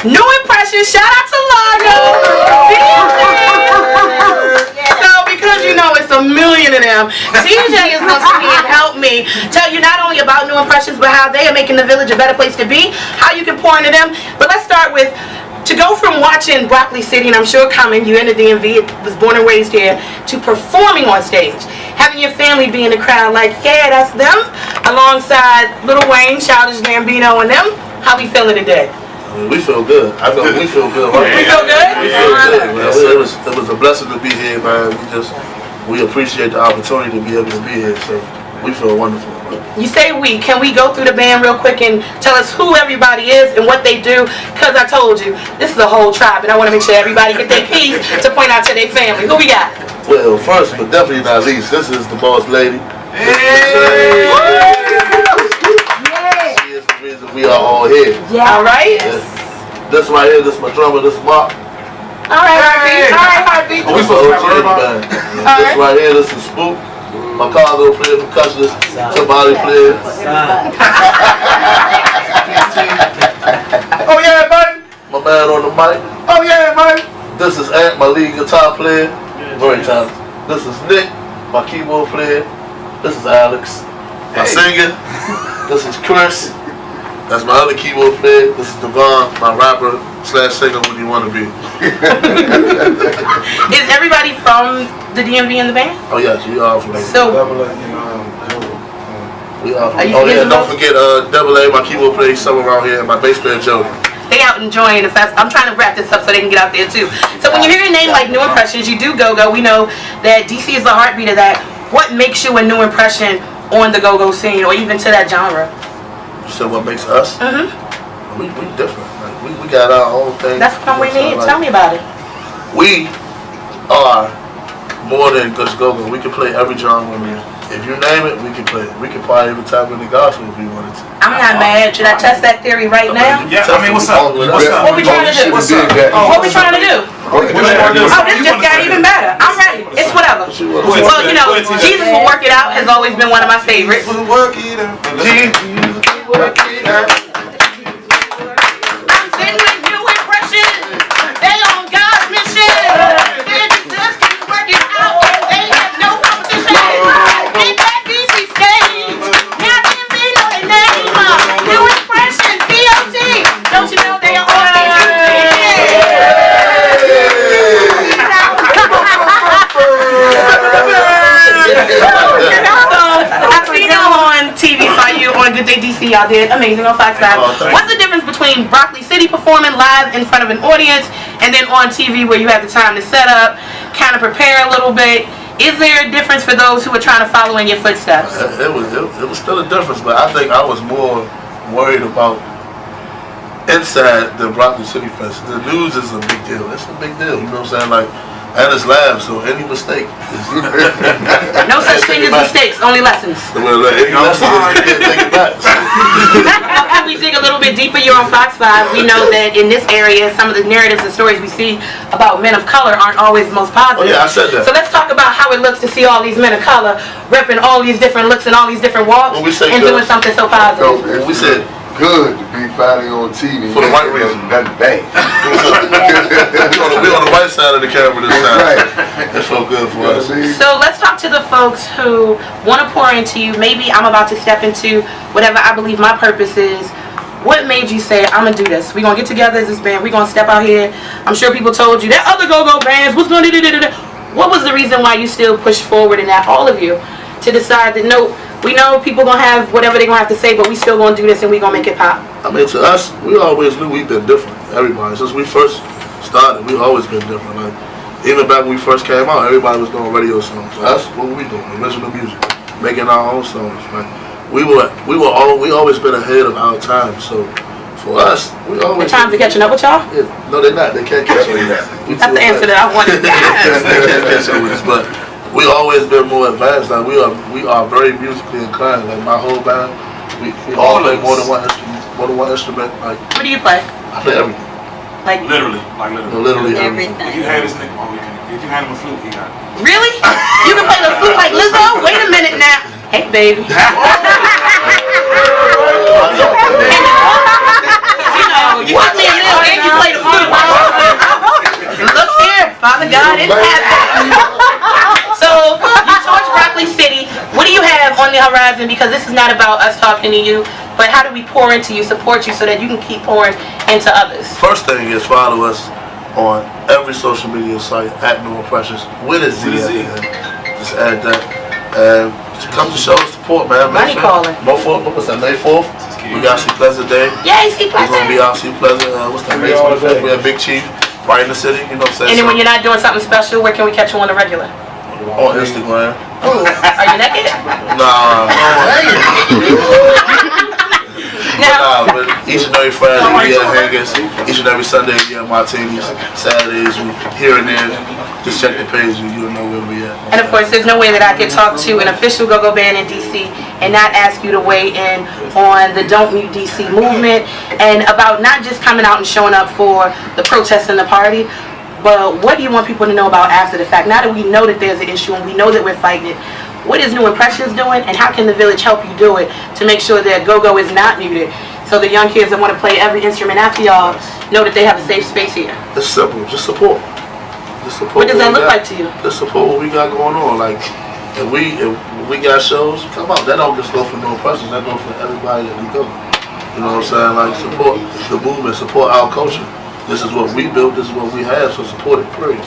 New Impressionz, shout out to Largo. So because you know it's a million of them, TJ is going to sit here and help me tell you not only about New Impressionz, but how they are making the village a better place to be, how you can pour into them. But let's start with, to go from watching Broccoli City, and I'm sure coming, you in the DMV, was born and raised here, to performing on stage. Having your family be in the crowd like, yeah, that's them, alongside Lil Wayne, Childish Gambino, and them. How we feeling today? We feel good. I know we feel good. Right? We feel good? We feel good, man. It was a blessing to be here, man. We appreciate the opportunity to be able to be here, so we feel wonderful. You say we. Can we go through the band real quick and tell us who everybody is and what they do? Because I told you, this is a whole tribe, and I want to make sure everybody get their piece to point out to their family. Who we got? Well, first, but definitely not least, this is the boss lady. Hey! She is the reason we are all here. Yeah. All right. This right here, this is my drummer, this is Mark. All right, Heartbeat. All right, Heartbeat. We supposed to have band. This right here, this is Spook. My cargo player, percussionist, somebody player. Oh yeah, buddy. My man on the mic. Oh yeah, buddy. This is Ant, my lead guitar player. Very talented. This is Nick, my keyboard player. This is Alex, my singer. This is Chris. That's my other keyboard player. This is Devon, my rapper / singer when you want to be. Is everybody from the DMV in the band? Oh yes, we are from there. So, we are from, oh yeah, don't forget Double A, my keyboard player, somewhere around here, and my bass player Jody. they out enjoying the fest. I'm trying to wrap this up so they can get out there too. So when you hear a name like New Impressionz, you do go-go. We know that DC is the heartbeat of that. What makes you a new impression on the go-go scene or even to that genre? So what makes us? Mm-hmm. We different. Like, we got our own thing. That's what we need. Tell me about it. We are more than just go-go. We can play every genre. If you name it, we can play it. We can probably even tap in the gospel if we wanted to. I'm not mad. Should I test that theory right now? Yeah, I mean, what's up? What we trying to do? What's up? What we trying to do? What you want to do? Oh, this just got even better. I'm ready. It's whatever. Well, you know, Jesus Will Work It Out has always been one of my favorites. We'll work it out. Jesus will work it out. I'm sitting with New Impressionz. They on God's mission. They just can work it out. They have no competition. Get that DC stage. Now they know their name. New Impressionz, DOT. Don't you know they are on I've seen y'all on TV for you on Good Day DC. Y'all did amazing on Fox 5. What's the difference between Broccoli City performing live in front of an audience and then on TV where you have the time to set up, kind of prepare a little bit? Is there a difference for those who are trying to follow in your footsteps? It was still a difference, but I think I was more worried about inside the Broccoli City Fest. The news is a big deal. It's a big deal. You know what I'm saying? Like, and it's live, so any mistake is No such thing as mistakes, only lessons. Well, any lessons you can't take it back. As we dig a little bit deeper, you're on Fox 5. We know that in this area, some of the narratives and stories we see about men of color aren't always the most positive. Oh yeah, I said that. So let's talk about how it looks to see all these men of color repping all these different looks and all these different walks and doing something so positive. We said good to be finally on TV for the right reason. Nothing bad. We're on the right side of the camera this time. Right. It felt good for us. So let's talk to the folks who want to pour into you. Maybe I'm about to step into whatever I believe my purpose is. What made you say, I'm going to do this? We're going to get together as this band. We're going to step out here. I'm sure people told you, that other go-go bands, what's going to do? What was the reason why you still pushed forward in that, all of you, to decide that, no, we know people going to have whatever they're going to have to say, but we still going to do this and we're going to make it pop? I mean, to us, we always knew we've been different. Everybody. Since we first started, we've always been different. Like, even back when we first came out, everybody was doing radio songs. For us, what were we doing? Original music. Making our own songs. Like, we always been ahead of our time. So, for us, we always... The times are catching up with y'all? Yeah, no, they're not. They can't catch up with us. That's the answer that I wanted. They can't catch up with us, but we always been more advanced. Like we are very musically inclined. Like my whole band, we all play more than one instrument. Like, what do you play? I play everything. Like literally everything. If you had this nigga, if you hand him a flute, he got it. Really? You can play the flute like Lizzo? Wait a minute now. Hey, baby. You know, you got me a little and you No, it didn't happen. So, you torch Broccoli City. What do you have on the horizon? Because this is not about us talking to you, but how do we pour into you, support you, so that you can keep pouring into others? First thing is follow us on every social media site at New Impressionz with a Z. Just add that. And come to show us support, man. Money calling. What was that, May 4th? We got See Pleasant Day. Yay, See We're going to be Pleasant. out See Pleasant. What's that, May 25th? We have Big Chief right in the city, you know what I'm saying? And then when you're not doing something special, where can we catch you on the regular? On Instagram. Ooh, are you naked? Nah. Now, But each and every Friday we at Hangers. Each and every Sunday we at Martinis. Saturdays we here and there. Just check the page and you'll know where we at. and of course, there's no way that I could talk to an official go-go band in DC and not ask you to weigh in on the Don't Mute DC movement and about not just coming out and showing up for the protest and the party, but what do you want people to know about after the fact? Now that we know that there's an issue and we know that we're fighting it, what is New Impressionz doing, and how can the village help you do it to make sure that go-go is not muted, so the young kids that want to play every instrument after y'all know that they have a safe space here? It's simple. Just support. Just support. What does that we look got. like to you? Just support what we got going on. Like, if we got shows, come out. That don't just go for New Impressionz. That go for everybody that we go. You know what I'm saying? Like, support the movement, support our culture. This is what we built, this is what we have, so support it, period.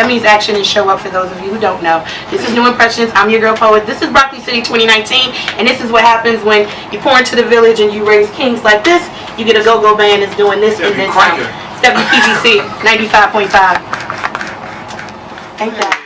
That means action and show up for those of you who don't know. This is New Impressionz. I'm your girl poet. This is Broccoli City 2019, and this is what happens when you pour into the village and you raise kings like this. You get a go-go band that's doing this and then some. It's WPGC 95.5. Thank you.